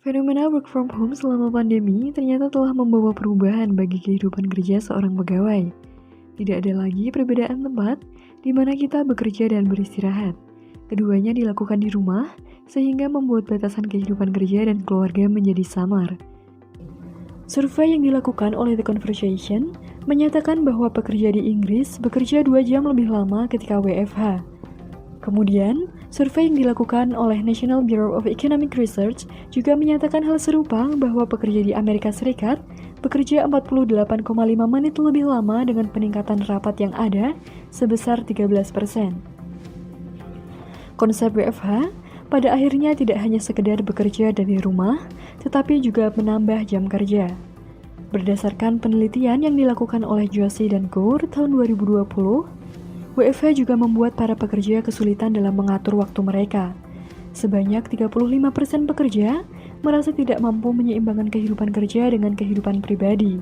Fenomena work from home selama pandemi ternyata telah membawa perubahan bagi kehidupan kerja seorang pegawai. Tidak ada lagi perbedaan tempat di mana kita bekerja dan beristirahat. Keduanya dilakukan di rumah, sehingga membuat batasan kehidupan kerja dan keluarga menjadi samar. Survei yang dilakukan oleh The Conversation menyatakan bahwa pekerja di Inggris bekerja 2 jam lebih lama ketika WFH. Kemudian, survei yang dilakukan oleh National Bureau of Economic Research juga menyatakan hal serupa bahwa pekerja di Amerika Serikat bekerja 48,5 menit lebih lama dengan peningkatan rapat yang ada sebesar 13%. Konsep WFH pada akhirnya tidak hanya sekedar bekerja dari rumah, tetapi juga menambah jam kerja. Berdasarkan penelitian yang dilakukan oleh Joshi dan Kaur tahun 2020, WFH juga membuat para pekerja kesulitan dalam mengatur waktu mereka. Sebanyak 35% pekerja merasa tidak mampu menyeimbangkan kehidupan kerja dengan kehidupan pribadi.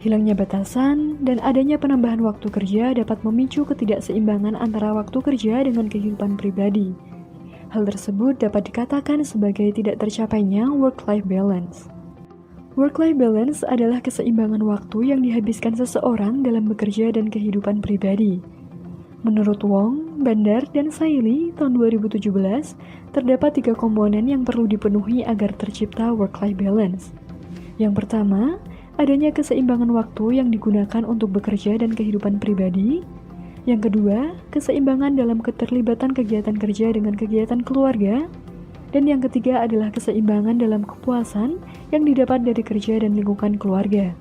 Hilangnya batasan dan adanya penambahan waktu kerja dapat memicu ketidakseimbangan antara waktu kerja dengan kehidupan pribadi. Hal tersebut dapat dikatakan sebagai tidak tercapainya work-life balance. Work-life balance adalah keseimbangan waktu yang dihabiskan seseorang dalam bekerja dan kehidupan pribadi. Menurut Wong, Bandar, dan Saili tahun 2017, terdapat 3 komponen yang perlu dipenuhi agar tercipta work-life balance. Yang pertama, adanya keseimbangan waktu yang digunakan untuk bekerja dan kehidupan pribadi. Yang kedua, keseimbangan dalam keterlibatan kegiatan kerja dengan kegiatan keluarga. Dan yang ketiga adalah keseimbangan dalam kepuasan yang didapat dari kerja dan lingkungan keluarga.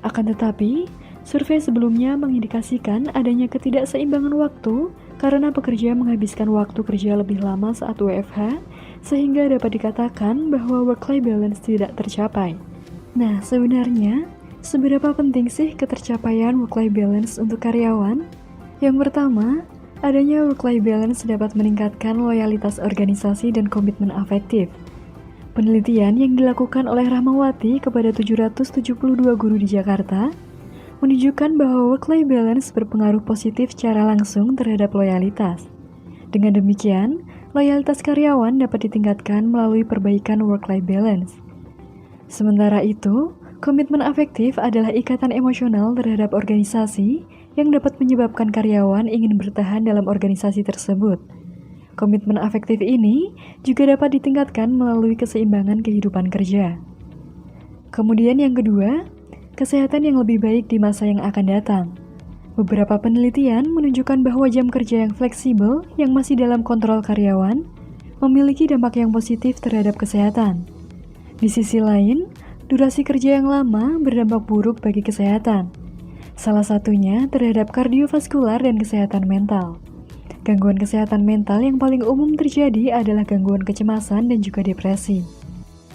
Akan tetapi, survei sebelumnya mengindikasikan adanya ketidakseimbangan waktu karena pekerja menghabiskan waktu kerja lebih lama saat WFH, sehingga dapat dikatakan bahwa work-life balance tidak tercapai. Nah, sebenarnya, seberapa penting sih ketercapaian work-life balance untuk karyawan? Yang pertama, adanya work-life balance dapat meningkatkan loyalitas organisasi dan komitmen afektif. Penelitian yang dilakukan oleh Rahmawati kepada 772 guru di Jakarta menunjukkan bahwa work-life balance berpengaruh positif secara langsung terhadap loyalitas. Dengan demikian, loyalitas karyawan dapat ditingkatkan melalui perbaikan work-life balance. Sementara itu, komitmen afektif adalah ikatan emosional terhadap organisasi yang dapat menyebabkan karyawan ingin bertahan dalam organisasi tersebut. Komitmen afektif ini juga dapat ditingkatkan melalui keseimbangan kehidupan kerja. Kemudian yang kedua, kesehatan yang lebih baik di masa yang akan datang. Beberapa penelitian menunjukkan bahwa jam kerja yang fleksibel yang masih dalam kontrol karyawan memiliki dampak yang positif terhadap kesehatan. Di sisi lain, durasi kerja yang lama berdampak buruk bagi kesehatan. Salah satunya terhadap kardiovaskular dan kesehatan mental. Gangguan kesehatan mental yang paling umum terjadi adalah gangguan kecemasan dan juga depresi.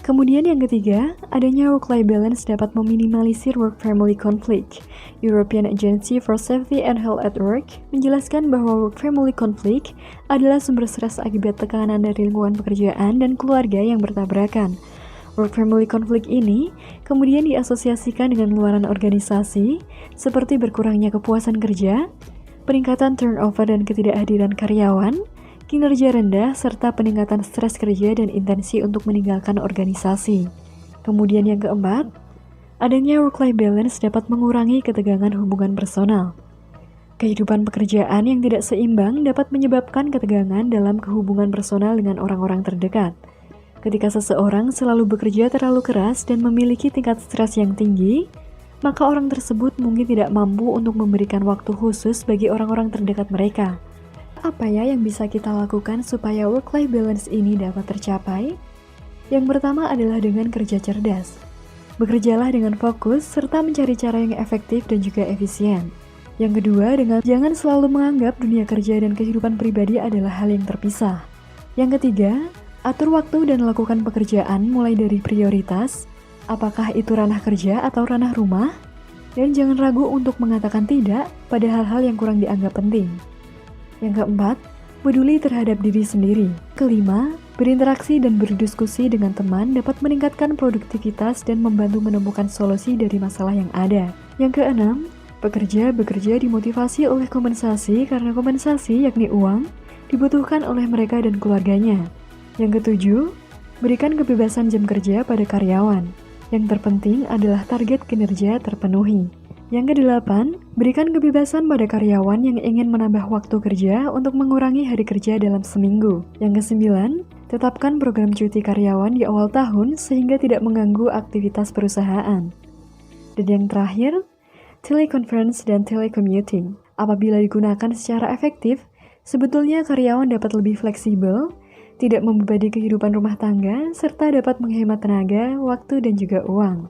Kemudian yang ketiga, adanya work-life balance dapat meminimalisir work-family conflict. European Agency for Safety and Health at Work menjelaskan bahwa work-family conflict adalah sumber stres akibat tekanan dari lingkungan pekerjaan dan keluarga yang bertabrakan. Work-family conflict ini kemudian diasosiasikan dengan luaran organisasi, seperti berkurangnya kepuasan kerja, peningkatan turnover dan ketidakhadiran karyawan, kinerja rendah, serta peningkatan stres kerja dan intensi untuk meninggalkan organisasi. Kemudian yang keempat, adanya work-life balance dapat mengurangi ketegangan hubungan personal. Kehidupan pekerjaan yang tidak seimbang dapat menyebabkan ketegangan dalam hubungan personal dengan orang-orang terdekat. Ketika seseorang selalu bekerja terlalu keras dan memiliki tingkat stres yang tinggi, maka orang tersebut mungkin tidak mampu untuk memberikan waktu khusus bagi orang-orang terdekat mereka. Apa ya yang bisa kita lakukan supaya work-life balance ini dapat tercapai? Yang pertama adalah dengan kerja cerdas. Bekerjalah dengan fokus serta mencari cara yang efektif dan juga efisien. Yang kedua, dengan jangan selalu menganggap dunia kerja dan kehidupan pribadi adalah hal yang terpisah. Yang ketiga, atur waktu dan lakukan pekerjaan mulai dari prioritas, apakah itu ranah kerja atau ranah rumah, dan jangan ragu untuk mengatakan tidak pada hal-hal yang kurang dianggap penting. Yang keempat, peduli terhadap diri sendiri. Kelima, berinteraksi dan berdiskusi dengan teman dapat meningkatkan produktivitas dan membantu menemukan solusi dari masalah yang ada. Yang keenam, pekerja bekerja dimotivasi oleh kompensasi karena kompensasi yakni uang dibutuhkan oleh mereka dan keluarganya. Yang ketujuh, Berikan kebebasan jam kerja pada karyawan. Yang terpenting adalah target kinerja terpenuhi. Yang kedelapan, berikan kebebasan pada karyawan yang ingin menambah waktu kerja untuk mengurangi hari kerja dalam seminggu. Yang kesembilan, tetapkan program cuti karyawan di awal tahun sehingga tidak mengganggu aktivitas perusahaan. Dan yang terakhir, teleconference dan telecommuting. Apabila digunakan secara efektif, sebetulnya karyawan dapat lebih fleksibel, tidak membebani kehidupan rumah tangga, serta dapat menghemat tenaga, waktu, dan juga uang.